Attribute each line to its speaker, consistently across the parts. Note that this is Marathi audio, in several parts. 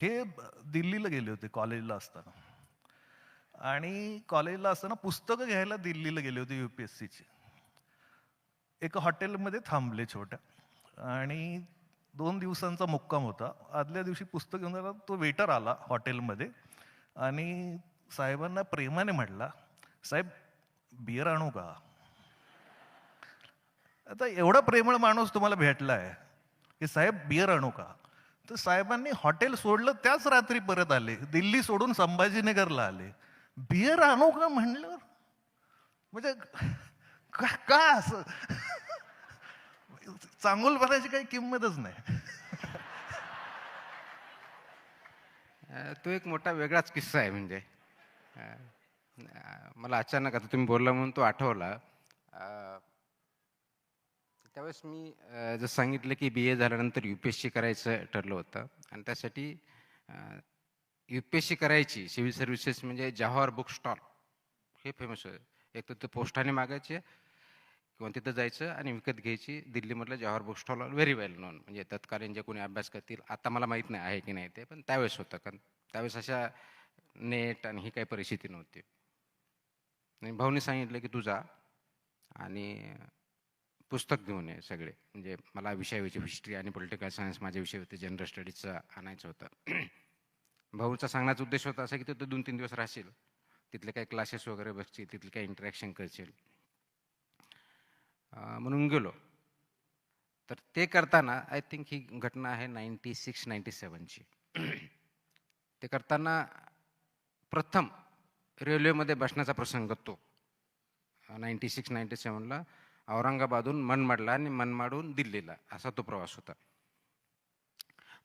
Speaker 1: हे दिल्लीला गेले होते कॉलेजला असताना. आणि कॉलेजला असताना पुस्तकं घ्यायला दिल्लीला गेले होते UPSCची. एका हॉटेलमध्ये थांबले छोट्या आणि 2 दिवसांचा मुक्काम होता. आदल्या दिवशी पुस्तक घेऊन जायला तो वेटर आला हॉटेलमध्ये आणि साहेबांना प्रेमाने म्हटला, "साहेब बियर आणू का?" आता एवढा प्रेमळ माणूस तुम्हाला भेटलाय, की "साहेब बियर आणू का?" तर साहेबांनी हॉटेल सोडलं, त्याच रात्री परत आले. दिल्ली सोडून संभाजीनगरला आले. बियर आणू का म्हणलं? म्हणजे का का असं? चांगुलपणाची काही किंमतच नाही.
Speaker 2: तो एक मोठा वेगळाच किस्सा आहे म्हणजे. अ, मला अचानक आता तुम्ही बोलला म्हणून तो आठवला. त्यावेळेस मी जसं सांगितलं की BA झाल्यानंतर UPSC करायचं ठरलं होतं आणि त्यासाठी UPSC करायची सिव्हिल सर्व्हिसेस म्हणजे जवाहर बुक स्टॉल हे फेमस आहे. एक तर ते पोस्टाने मागायचे किंवा तिथं जायचं आणि विकत घ्यायची. दिल्लीमधलं जवाहर बुक स्टॉल व्हेरी वेल नोन, म्हणजे तत्कालीन जे कोणी अभ्यास करतील, आता मला माहीत नाही आहे की नाही ते, पण त्यावेळेस होतं. कारण त्यावेळेस अशा नेट आणि ही काही परिस्थिती नव्हती. आणि भाऊनी सांगितलं की तू जा आणि पुस्तक घेऊन ये सगळे. म्हणजे मला विषय होते हिस्ट्री आणि पॉलिटिकल सायन्स, माझे विषय होते जनरल स्टडीजचं आणायचं होतं. भाऊचा सांगण्याचा उद्देश होता असा की तू 2-3 दिवस राहशील, तिथले काही क्लासेस वगैरे बसतील, तिथले काही इंटरॅक्शन करशील. म्हणून गेलो. तर ते करताना आय थिंक ही घटना आहे 96-97ची. ते करताना प्रथम रेल्वेमध्ये बसण्याचा प्रसंग तो 96-97ला औरंगाबादहून मनमाडला आणि मनमाडहून दिल्लीला असा तो प्रवास होता.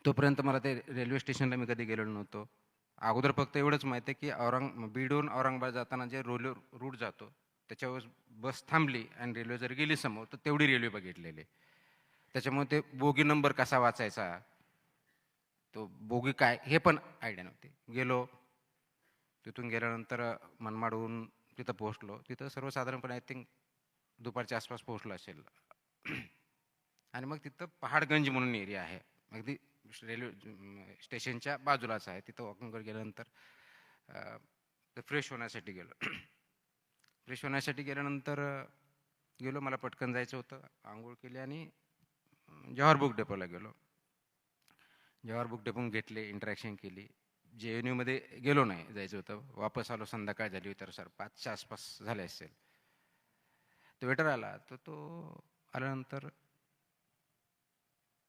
Speaker 2: तोपर्यंत मला ते रेल्वे स्टेशनला मी कधी गेलेलो नव्हतो. अगोदर फक्त एवढंच माहिती आहे की बीडहून औरंगाबाद जाताना जे रूट जातो त्याच्यावर बस थांबली आणि रेल्वे जर गेली समोर तर तेवढी रेल्वे बघितलेली. त्याच्यामुळे ते बोगी नंबर कसा वाचायचा, तो बोगी काय हे पण आयडिया नव्हती. गेलो, तिथून गेल्यानंतर मनमाडहून तिथं पोहोचलो. तिथं सर्वसाधारणपणे आय थिंक दुपारच्या आसपास पोहोचलो असेल. आणि मग तिथं पहाडगंज म्हणून एरिया आहे, अगदी रेल्वे स्टेशनच्या बाजूलाच आहे. तिथं वॉकिंगवर गेल्यानंतर फ्रेश होण्यासाठी गेलो. फ्रेश होण्यासाठी गेल्यानंतर गेलो, मला पटकन जायचं होतं. आंघोळ केली आणि जवाहर बुक डेपोला गेलो. जवाहर बुक डेपोन घेतले, इंटरॅक्शन केली. JNU मध्ये गेलो नाही, जायचं होतं. वापस आलो, संध्याकाळ झाली तर सर 5च्या आसपास झाले असेल. तो वेटर आला, तर तो आल्यानंतर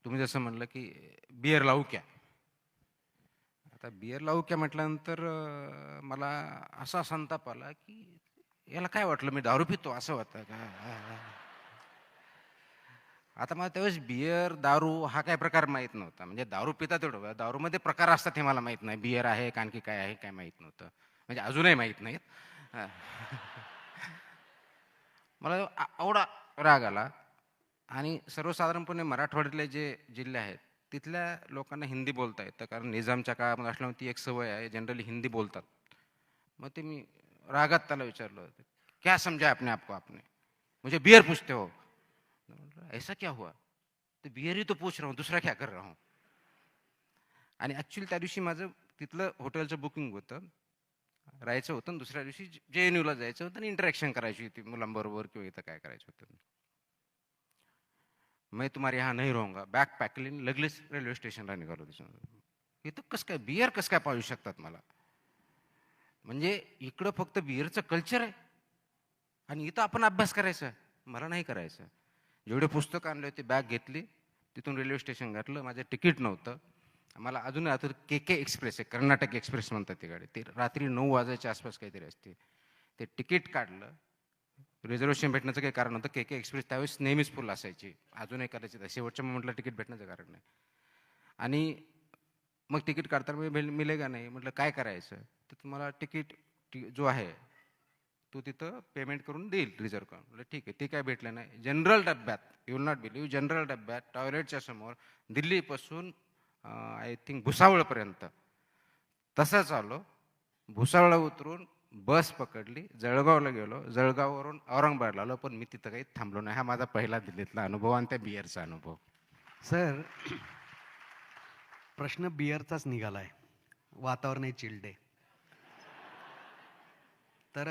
Speaker 2: तुम्ही जसं म्हणलं की बियर लावू क्या. आता बियर लावू क्या म्हटल्यानंतर मला असा संताप आला की याला काय वाटलं मी दारू पितो असं होतं का. आता मला त्यावेळेस बियर दारू हा काय प्रकार माहीत नव्हता. म्हणजे दारू पिता तेवढं, दारूमध्ये प्रकार असतात हे मला माहीत नाही. बियर आहे का आणखी काय आहे काय माहीत नव्हतं, म्हणजे अजूनही माहीत नाहीत. मला एवढा राग आला. आणि सर्वसाधारणपणे मराठवाड्यातले जे जिल्हे आहेत तिथल्या लोकांना हिंदी बोलता येतं, कारण निजामच्या काळामध्ये असल्यामुळे ती एक सवय आहे, जनरली हिंदी बोलतात. मग ते मी रागात त्याला विचारलं, क्या समझा अपने आप को आपने, मुझे बियर पूछते हो. ऐसा क्या हुआ, तो बियर ही तो पूछ रहा हूँ, दूसरा क्या कर रहा हूँ. आणि ॲक्च्युली त्या दिवशी माझं तिथलं हॉटेलचं बुकिंग होतं, राहायचं होतं, आणि दुसऱ्या दिवशी JNUला जायचं होतं आणि इंटरॅक्शन करायची होती मुलांबरोबर किंवा इथं काय करायचं होतं. मैं तुम्हारे यहाँ नहीं रहूंगा, बॅग पॅक केली, लगेच रेल्वे स्टेशनला निघालो. त्याच्यामध्ये इथं कसं काय बियर कसं काय पाहू शकतात मला, म्हणजे इकडं फक्त बियरचं कल्चर आहे आणि इथं आपण अभ्यास करायचा. मला नाही करायचं. जेवढे पुस्तकं आणले होते बॅग घेतली, तिथून रेल्वे स्टेशन घातलं. माझं तिकीट नव्हतं. मला अजून आता KK एक्सप्रेस आहे, कर्नाटक एक्सप्रेस म्हणतात ती गाडी, ती रात्री 9 वाजायच्या आसपास काहीतरी असते. ते तिकीट काढलं. रिझर्वेशन भेटण्याचं काही कारण नव्हतं. KK एक्सप्रेस त्यावेळेस नेहमीच फुल असायची, अजूनही कदाचित शेवटच्या मोमेंटला तिकीट भेटण्याचं कारण नाही. आणि मग तिकीट काढताना मिळेगा नाही म्हटलं, काय करायचं. तर तुम्हाला तिकीट जो आहे तो तिथं पेमेंट करून देईल रिझर्व करून. म्हटलं ठीक आहे. ते काय भेटलं नाही. जनरल डब्यात, you will not believe, general डब्यात टॉयलेटच्या समोर दिल्लीपासून आय थिंक भुसावळपर्यंत तसंच आलो. भुसावळला उतरून बस पकडली, जळगावला गेलो, जळगाववरून औरंगाबादला आलो. पण मी तिथं काही थांबलो नाही. हा माझा पहिला दिल्लीतला अनुभव आणि त्या बियरचा अनुभव.
Speaker 3: सर प्रश्न बिअरचाच निघालाय. वातावरणही चिल्ड आहे. तर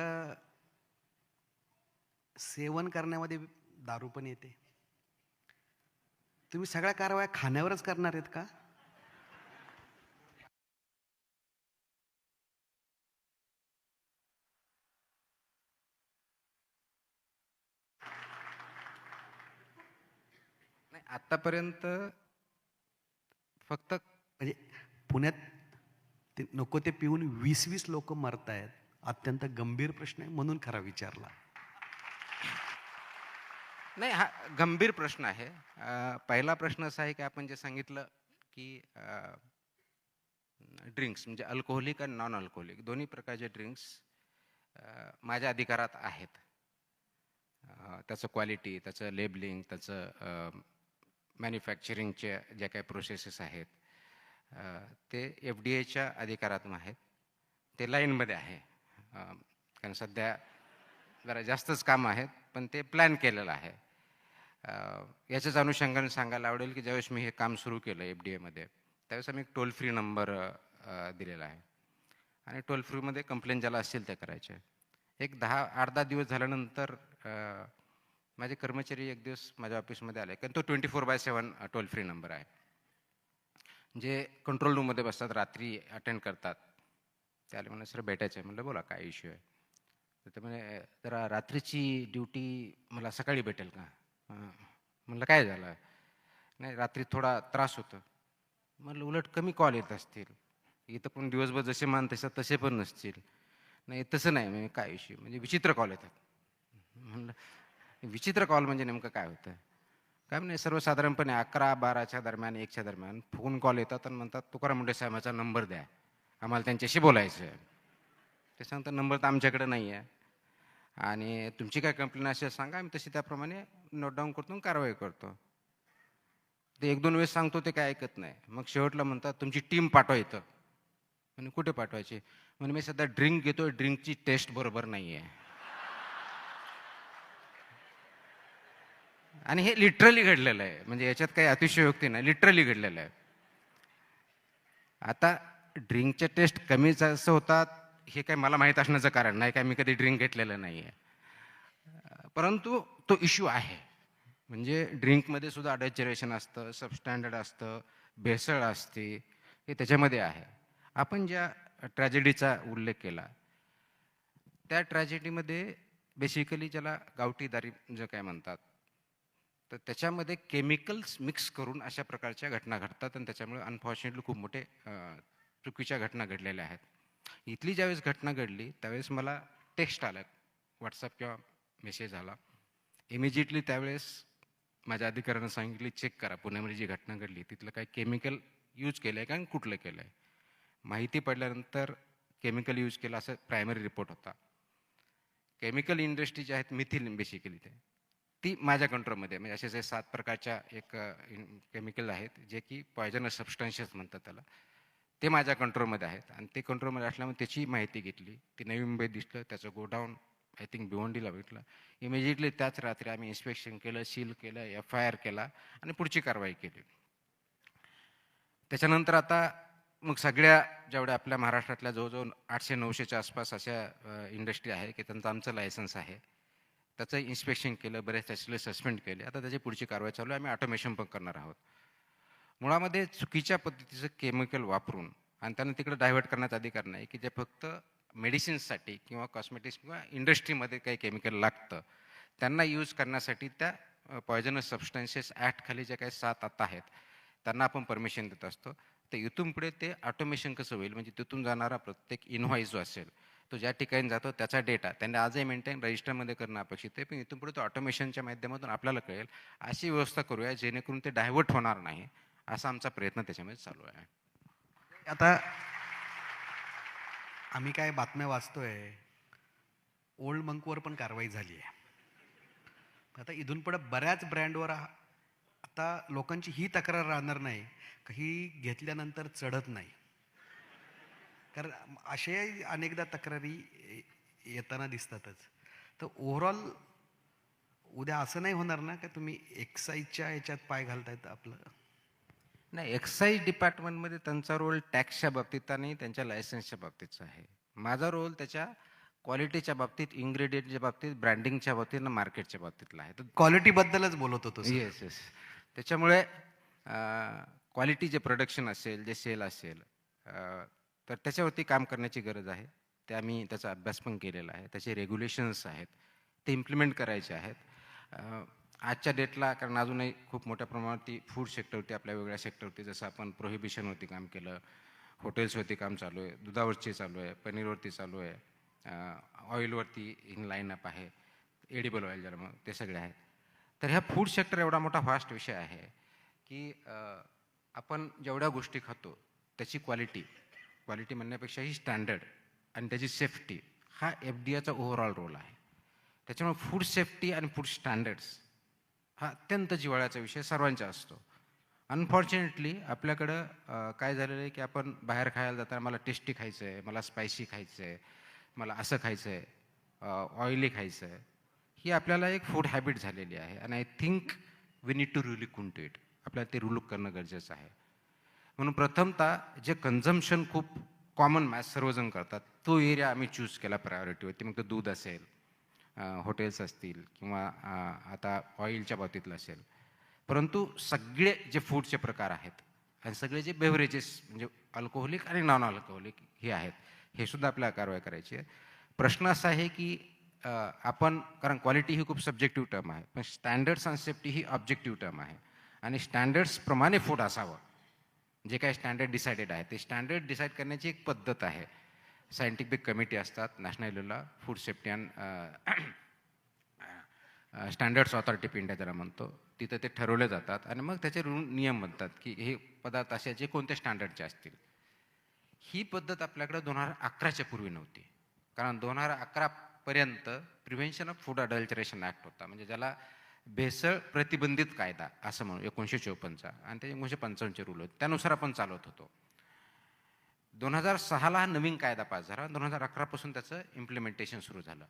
Speaker 3: सेवन करण्यामध्ये दारू पण येते. तुम्ही सगळ्या कारवाया खाण्यावरच करणार आहेत का?
Speaker 2: नाही, आतापर्यंत फक्त
Speaker 3: म्हणजे पुण्यात ते नको ते पिऊन 20-20 लोक मरतायत. अत्यंत गंभीर प्रश्न आहे म्हणून खरा विचारला.
Speaker 2: नाही, हा गंभीर प्रश्न आहे. पहिला प्रश्न असा आहे की आपण जे सांगितलं की ड्रिंक्स म्हणजे अल्कोहोलिक आणि नॉन अल्कोहोलिक दोन्ही प्रकारचे ड्रिंक्स माझ्या अधिकारात आहेत. त्याचं क्वालिटी, त्याचं लेबलिंग, त्याचं मॅन्युफॅक्चरिंगचे ज्या काही प्रोसेसेस आहेत ते FDA अधिकारात आहेत. ते लाईनमध्ये आहे. कारण सध्या जरा जास्तच काम आहेत, पण ते प्लॅन केलेलं आहे. याच्याच अनुषंगाने सांगायला आवडेल की ज्यावेळेस मी हे काम सुरू केलं FDAमध्ये त्यावेळेस आम्ही एक टोल फ्री नंबर दिलेला आहे आणि टोल फ्रीमध्ये कंप्लेंट ज्याला असतील ते करायचे. एक 8-10 दिवस झाल्यानंतर माझे कर्मचारी एक दिवस माझ्या ऑफिसमध्ये आले, कारण तो 24/7 टोल फ्री नंबर आहे. जे कंट्रोल रूममध्ये बसतात, रात्री अटेंड करतात, ते आले म्हणलं सर भेटायचं आहे. म्हणलं बोला काय इश्यू आहे. तर ते म्हणे जरा रात्रीची ड्युटी मला सकाळी भेटेल का? म्हणलं काय झालं? नाही रात्री थोडा त्रास होतो. म्हणलं उलट कमी कॉल येत असतील, इथं पण दिवसभर जसे मान तसे पण नसतील. नाही तसं नाही. म्हणजे काय इश्यू? म्हणजे विचित्र कॉल येतात. म्हणलं विचित्र कॉल म्हणजे नेमकं काय होतं? काय नाही, सर्वसाधारणपणे 11-12च्या दरम्यान 1च्या दरम्यान फोन कॉल येतात आणि म्हणतात तुकाराम मुंढे साहेबांचा नंबर द्या, आम्हाला त्यांच्याशी बोलायचं आहे. ते सांगतात नंबर तर आमच्याकडे नाही आहे आणि तुमची काय कंप्लेंट असेल सांगा, आम्ही तशी त्याप्रमाणे नोट डाऊन करतो, कारवाई करतो. ते 1-2 वेळेस सांगतो, ते काय ऐकत नाही. मग शेवटला म्हणतात तुमची टीम पाठवा इथं. म्हणजे कुठे पाठवायची? म्हणजे मी सध्या ड्रिंक घेतोय, ड्रिंकची टेस्ट बरोबर नाही आहे. आणि हे लिटरली घडलेलं आहे. म्हणजे याच्यात काही अतिशयोक्ती नाही, लिटरली घडलेलं आहे. आता ड्रिंकच्या टेस्ट कमी जास्त होतात हे काही मला माहीत असण्याचं कारण नाही, काय मी कधी ड्रिंक घेतलेलं नाही आहे. परंतु तो इश्यू आहे. म्हणजे ड्रिंकमध्ये सुद्धा अडल्चरेशन असतं, सबस्टँडर्ड असतं, भेसळ असते, हे त्याच्यामध्ये आहे. आपण ज्या ट्रॅजेडीचा उल्लेख केला त्या ट्रॅजेडीमध्ये बेसिकली ज्याला गावठी दारू जे काय म्हणतात, तर त्याच्यामध्ये केमिकल्स मिक्स करून अशा प्रकारच्या घटना घडतात आणि त्याच्यामुळे अनफॉर्च्युनेटली खूप मोठे चुकीच्या घटना घडलेल्या आहेत. इथली ज्यावेळेस घटना घडली त्यावेळेस मला टेक्स्ट आला, व्हॉट्सअप किंवा मेसेज आला. इमिजिएटली त्यावेळेस माझ्या अधिकाऱ्यांना सांगितले चेक करा पुण्यामध्ये जी घटना घडली तिथलं काही केमिकल यूज केलं आहे का आणि कुठलं केलं आहे. माहिती पडल्यानंतर केमिकल यूज केलं असं प्रायमरी रिपोर्ट होता. केमिकल इंडस्ट्री जे आहेत मिथिल बेसिकली ती माझ्या कंट्रोलमध्ये, म्हणजे असे जे 7 प्रकारच्या एक केमिकल आहेत जे की पॉयझनस सबस्टन्शियस म्हणतात त्याला, ते माझ्या कंट्रोलमध्ये आहेत. आणि ते कंट्रोलमध्ये असल्यामुळे त्याची माहिती घेतली. ती नवी मुंबईत दिसलं, त्याचं गोडाऊन आय थिंक भिवंडीला भेटलं. इमिजिएटली त्याच रात्री आम्ही इन्स्पेक्शन केलं, सील केलं, FIR केला आणि पुढची कारवाई केली. त्याच्यानंतर आता मग सगळ्या जेवढ्या आपल्या महाराष्ट्रातल्या जवळजवळ 800-900च्या आसपास अशा इंडस्ट्री आहे की त्यांचं आमचं लायसन्स आहे, त्याचं इन्स्पेक्शन केलं, बरेच त्याचे सस्पेंड केले. आता त्याची पुढची कारवाई चालू आहे. आम्ही ऑटोमेशन पण करणार आहोत. मुळामध्ये चुकीच्या पद्धतीचं केमिकल वापरून आणि त्यांना तिकडे डायव्हर्ट करण्याचा अधिकार नाही की जे फक्त मेडिसिन्ससाठी किंवा कॉस्मेटिक्स किंवा इंडस्ट्रीमध्ये काही केमिकल लागतं त्यांना यूज करण्यासाठी त्या पॉयझनस सबस्टन्सेस ॲक्टखाली जे काही 7 आता आहेत त्यांना आपण परमिशन देत असतो. तर इथून पुढे ते ऑटोमेशन कसं होईल, म्हणजे तिथून जाणारा प्रत्येक इनव्हॉइस जो असेल तो ज्या ठिकाणी जातो त्याचा डेटा त्यांनी आजही मेंटेन रजिस्टरमध्ये करणं अपेक्षित आहे, पण इथून पुढे तो ऑटोमेशनच्या माध्यमातून आपल्याला कळेल. अशी व्यवस्था करूया जेणेकरून ते डायव्हर्ट होणार नाही, असा आमचा प्रयत्न त्याच्यामध्ये चालू आहे.
Speaker 3: आता आम्ही काय बातम्या वाचतोय, ओल्ड मंकवर पण कारवाई झाली आहे. आता इथून पुढे बऱ्याच ब्रँडवर आता लोकांची ही तक्रार राहणार नाही का ही घेतल्यानंतर चढत नाही. कारण असे अनेकदा तक्रारी येताना दिसतातच. तर ओव्हरऑल उद्या असं नाही होणार ना का तुम्ही एक्साईजच्या ह्याच्यात पाय घालतायत आपलं?
Speaker 2: नाही, एक्साईज डिपार्टमेंटमध्ये त्यांचा रोल टॅक्सच्या बाबतीत आणि त्यांच्या लायसन्सच्या बाबतीतचा आहे. माझा रोल त्याच्या क्वालिटीच्या बाबतीत, इन्ग्रेडियंटच्या बाबतीत, ब्रँडिंगच्या बाबतीत आणि मार्केटच्या बाबतीतला आहे. तर
Speaker 3: क्वालिटीबद्दलच बोलत होतो सर.
Speaker 2: Yes, yes. त्याच्यामुळे क्वालिटी जे प्रोडक्शन असेल, जे सेल असेल, तर त्याच्यावरती काम करण्याची गरज आहे. ते आम्ही त्याचा अभ्यास पण केलेला आहे. त्याचे रेग्युलेशन्स आहेत, ते इम्प्लिमेंट करायचे आहेत. आजच्या डेटला, कारण अजूनही खूप मोठ्या प्रमाणात ती फूड सेक्टरवरती, आपल्या वेगळ्या सेक्टरवरती, जसं आपण प्रोहिबिशनवरती काम केलं, हॉटेल्सवरती काम चालू आहे, दुधावरची चालू आहे, पनीरवरती चालू आहे, ऑइलवरती इन लाईनअप आहे, एडिबल ऑइल ज्याला मग ते सगळे आहेत. तर ह्या फूड सेक्टर एवढा मोठा फास्ट विषय आहे की आपण जेवढ्या गोष्टी खातो त्याची क्वालिटी म्हणण्यापेक्षा ही स्टँडर्ड आणि त्याची सेफ्टी हा FDA चा ओव्हरऑल रोल आहे. त्याच्यामुळे फूड सेफ्टी आणि फूड स्टँडर्ड्स हा अत्यंत जिव्हाळ्याचा विषय सर्वांचा असतो. अनफॉर्च्युनेटली आपल्याकडं काय झालेलं आहे की आपण बाहेर खायला जाताना मला टेस्टी खायचं आहे, मला स्पायसी खायचं आहे, मला असं खायचं आहे, ऑइली खायचं आहे, ही आपल्याला एक फूड हॅबिट झालेली आहे. आणि I think we need to really to it. आपल्याला ते रुलूक करणं गरजेचं आहे. म्हणून प्रथमतः जे कन्झम्पशन खूप कॉमन मॅच सर्वजण करतात तो एरिया आम्ही चूज केला प्रायोरिटीवरती. मग ते दूध असेल, हॉटेल्स असतील किंवा आता ऑइलच्या बाबतीतलं असेल. परंतु सगळे जे फूडचे प्रकार आहेत आणि सगळे जे बेव्हरेजेस म्हणजे अल्कोहोलिक आणि नॉन अल्कोहोलिक हे आहेत, हे सुद्धा आपल्याला कारवाई करायची आहे. प्रश्न असा आहे की आपण, कारण क्वालिटी ही खूप सब्जेक्टिव्ह टर्म आहे, पण स्टँडर्ड्स आणि सेफ्टी ही ऑब्जेक्टिव्ह टर्म आहे. आणि स्टँडर्ड्सप्रमाणे फूड असावं. जे काही स्टँडर्ड डिसाइडेड आहे ते स्टँडर्ड डिसाईड करण्याची एक पद्धत आहे. सायंटिफिक कमिटी असतात नॅशनल लेवलला, food safety and standards authority of India ज्याला म्हणतो, तिथं ते ठरवले जातात आणि मग त्याचे नियम बनतात की हे पदार्थ असे जे कोणत्या स्टँडर्डचे असतील. ही पद्धत आपल्याकडे 2011च्या पूर्वी नव्हती. कारण 2011 पर्यंत prevention of food adulteration act होता, म्हणजे ज्याला भेसळ प्रतिबंधित कायदा असं म्हणू, 1954चा, आणि ते 1955चे रूल होते, त्यानुसार आपण चालवत होतो. 2006ला हा नवीन कायदा पास झाला, 2011 पासून त्याचं इम्प्लिमेंटेशन सुरू झालं.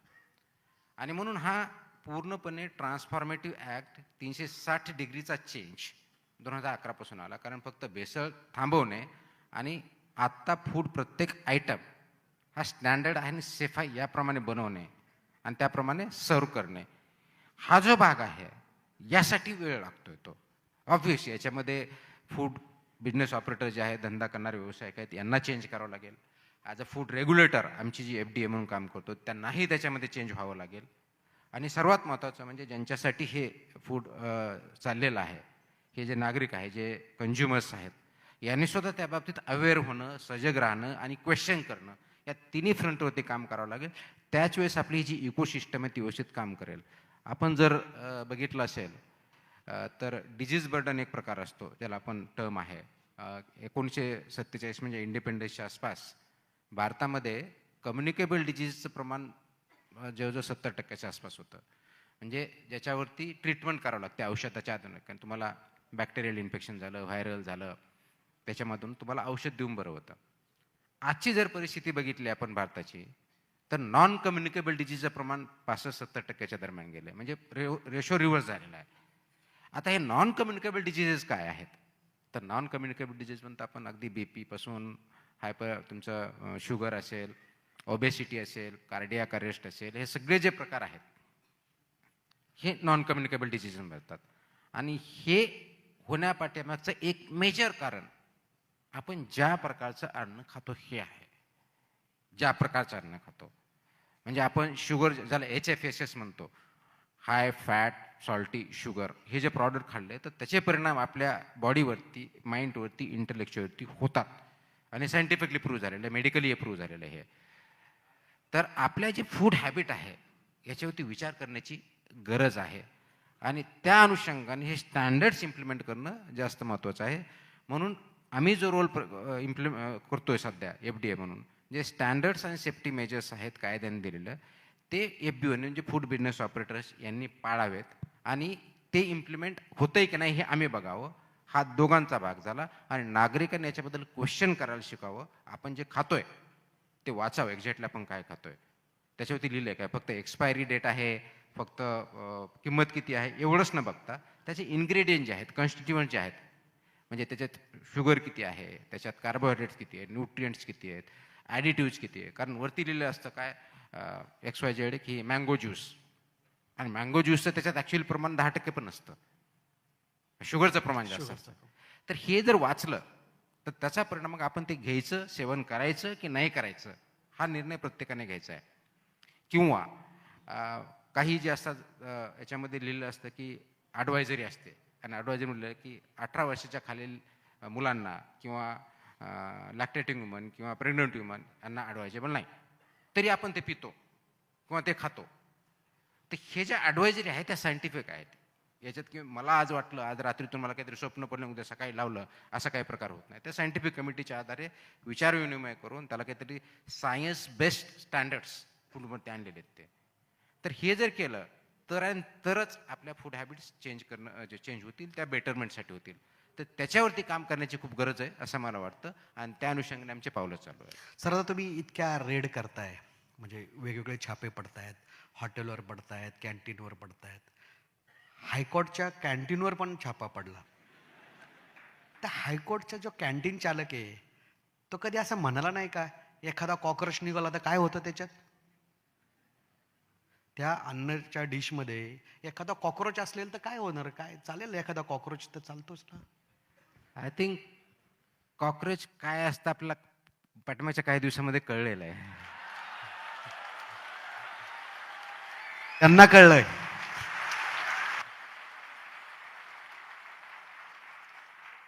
Speaker 2: आणि म्हणून हा पूर्णपणे ट्रान्सफॉर्मेटिव्ह ॲक्ट 360 डिग्रीचा चेंज 2011 पासून आला. कारण फक्त भेसळ थांबवणे आणि आत्ता फूड प्रत्येक आयटम हा स्टँडर्ड आणि सेफ आहे याप्रमाणे बनवणे आणि त्याप्रमाणे सर्व करणे, हा जो भाग आहे यासाठी वेळ लागतोय तो. ऑब्व्हियसली याच्यामध्ये फूड बिझनेस ऑपरेटर जे आहेत, धंदा करणारे व्यावसायिक आहेत, यांना चेंज करावं लागेल. ॲज अ फूड रेग्युलेटर आमची जी FDA म्हणून काम करतो त्यांनाही त्याच्यामध्ये चेंज व्हावं लागेल. आणि सर्वात महत्त्वाचं म्हणजे ज्यांच्यासाठी हे फूड चाललेलं आहे, हे जे नागरिक आहे, जे कंझ्युमर्स आहेत, यांनी सुद्धा त्या बाबतीत अवेअर होणं, सजग राहणं आणि क्वेश्चन करणं, या तिन्ही फ्रंटवरती काम करावं लागेल. त्याच वेळेस आपली जी इकोसिस्टम आहे ती व्यवस्थित काम करेल. आपण जर बघितलं असेल तर डिजीज बर्डन एक प्रकार असतो, ज्याला आपण टर्म आहे. 1947 म्हणजे इंडिपेंडन्सच्या आसपास भारतामध्ये कम्युनिकेबल डिजीजचं प्रमाण जवळजवळ 70% आसपास होतं. म्हणजे ज्याच्यावरती ट्रीटमेंट करावं लागते औषधाच्या आधारे. कारण तुम्हाला बॅक्टेरियल इन्फेक्शन झालं, व्हायरल झालं, त्याच्यामधून तुम्हाला औषध देऊन बरं होतं. आजची जर परिस्थिती बघितली आपण भारताची, तर नॉन कम्युनिकेबल डिजीजचं प्रमाण 65-70% दरम्यान गेलं आहे. म्हणजे रेशो रिव्हर्स झालेला आहे. आता हे नॉन कम्युनिकेबल डिजीजेस काय आहेत? तर नॉन कम्युनिकेबल डिजीज म्हणतो आपण अगदी BP पासून तुमचं शुगर असेल, ओबेसिटी असेल, कार्डियाक अरेस्ट असेल, हे सगळे जे प्रकार आहेत हे नॉन कम्युनिकेबल डिजीज म्हणतात. आणि हे होण्यापाठीमागचं एक मेजर कारण आपण ज्या प्रकारचं अन्न खातो हे आहे. ज्या प्रकारचं अन्न खातो, म्हणजे आपण शुगर, ज्याला HFSS म्हणतो, हाय फॅट सॉल्टी शुगर, हे जे प्रॉडक्ट खाल्ले तर त्याचे परिणाम आपल्या बॉडीवरती, माइंडवरती, इंटेलेक्च्युअलवरती होतात. आणि सायंटिफिकली प्रूव्ह झालेलं आहे, मेडिकली प्रूव्ह झालेलं आहे. तर आपल्या जे फूड हॅबिट आहे याच्यावरती विचार करण्याची गरज आहे. आणि त्या अनुषंगाने हे स्टँडर्ड्स इम्प्लिमेंट करणं जास्त महत्त्वाचं आहे. म्हणून आम्ही जो रोल करतोय सध्या FDA म्हणून, जे स्टँडर्ड्स आणि सेफ्टी मेजर्स आहेत कायद्याने दिलेलं, ते FBO म्हणजे फूड बिझनेस ऑपरेटर्स यांनी पाळावेत आणि ते इम्प्लिमेंट होतंय की नाही हे आम्ही बघावं. हा दोघांचा भाग झाला. आणि नागरिकांनी याच्याबद्दल क्वेश्चन करायला शिकावं. आपण जे खातोय ते वाचावं, एक्झॅक्टली आपण काय खातोय, त्याच्यावरती लिहिलं आहे काय, फक्त एक्सपायरी डेट आहे, फक्त किंमत किती आहे एवढंच न बघता त्याचे इन्ग्रेडियंट जे आहेत, कॉन्स्टिट्युएंट जे आहेत, म्हणजे त्याच्यात शुगर किती आहे, त्याच्यात कार्बोहायड्रेट्स किती आहेत, न्यूट्रिएंट्स किती आहेत, ॲडिटिव्स किती आहे. कारण वरती लिहिलं असतं काय XYZ की मँगो ज्यूस, आणि मँगो ज्यूसचं त्याच्यात ॲक्च्युअल प्रमाण 10% पण नसतं, शुगरचं प्रमाण जास्त असतं. तर हे जर वाचलं तर त्याचा परिणाम मग आपण ते घ्यायचं, सेवन करायचं की नाही करायचं हा निर्णय प्रत्येकाने घ्यायचा आहे. किंवा काही जे असतात याच्यामध्ये लिहिलं असतं की ॲडवायझरी असते, आणि ॲडवायझरी म्हटलं की 18 वर्षाच्या खालील मुलांना किंवा लॅक्टेटिंग वुमन किंवा प्रेग्नंट वुमन यांना ॲडवायजेबल नाही, तरी आपण ते पितो किंवा ते खातो. तर हे ज्या ॲडवायझरी आहेत त्या सायंटिफिक आहेत. याच्यात की मला आज वाटलं, आज रात्रीतून मला काहीतरी स्वप्न पडलं, उद्या सकाळी लावलं, असा काही प्रकार होत नाही. त्या सायंटिफिक कमिटीच्या आधारे विचारविनिमय करून त्याला काहीतरी सायन्स बेस्ड स्टँडर्ड्स फूडमध्ये आणलेले आहेत ते. तर हे जर केलं तरच आपल्या फूड हॅबिट्स जे चेंज होतील त्या बेटरमेंटसाठी होतील. तर त्याच्यावरती काम करण्याची खूप गरज आहे असं मला वाटतं, आणि त्या अनुषंगाने आमचे पावलं चालू आहे.
Speaker 3: सर, आता तुम्ही इतक्या रेड करताय, म्हणजे वेगवेगळे छापे पडतायत, हॉटेलवर पडतायत, कॅन्टीनवर पडतायत. हायकोर्टच्या कॅन्टीनवर पण छापा पडला. त्या हायकोर्टचा जो कॅन्टीन चालक आहे तो कधी असं म्हणाला नाही का, एखादा कॉकरोच निघाला तर काय होतं त्याच्यात? त्या अन्नाच्या डिशमध्ये एखादा कॉकरोच असेल तर काय होणार? काय चालेल, एखादा कॉकरोच तर चालतोच ना.
Speaker 2: आय थिंक कॉकरोच काय असतं आपल्याला पाठीमागच्या काही दिवसामध्ये कळलेलं आहे.
Speaker 3: त्यांना कळलंय.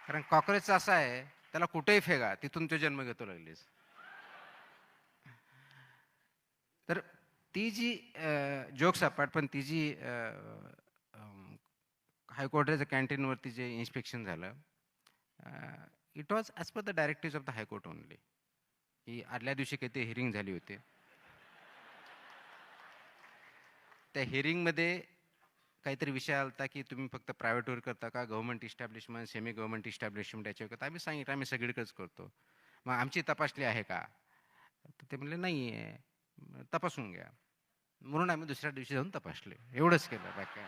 Speaker 2: कारण कॉकरोच असा आहे, त्याला कुठेही फेका, तिथून तो जन्म घेतो लगेच. तर ती जी जोक्स अपार्ट, पण ती जी हायकोर्टाच्या कॅन्टीनवरती जे इन्स्पेक्शन झालं, it was as per the directive of the high court only. की आदल्या दिवशी काही ते हिअरिंग झाली होती. त्या हिअरिंगमध्ये काहीतरी विषय आला की तुम्ही फक्त प्रायव्हेटवर करता का, government establishment, semi government establishment याच्यावर करता? आम्ही सांगितलं आम्ही सगळीकडेच करतो. मग आमची तपासली आहे का? तर ते म्हणले नाही आहे. तपासून घ्या. म्हणून आम्ही दुसऱ्या दिवशी जाऊन तपासले. एवढंच केलं बाकी.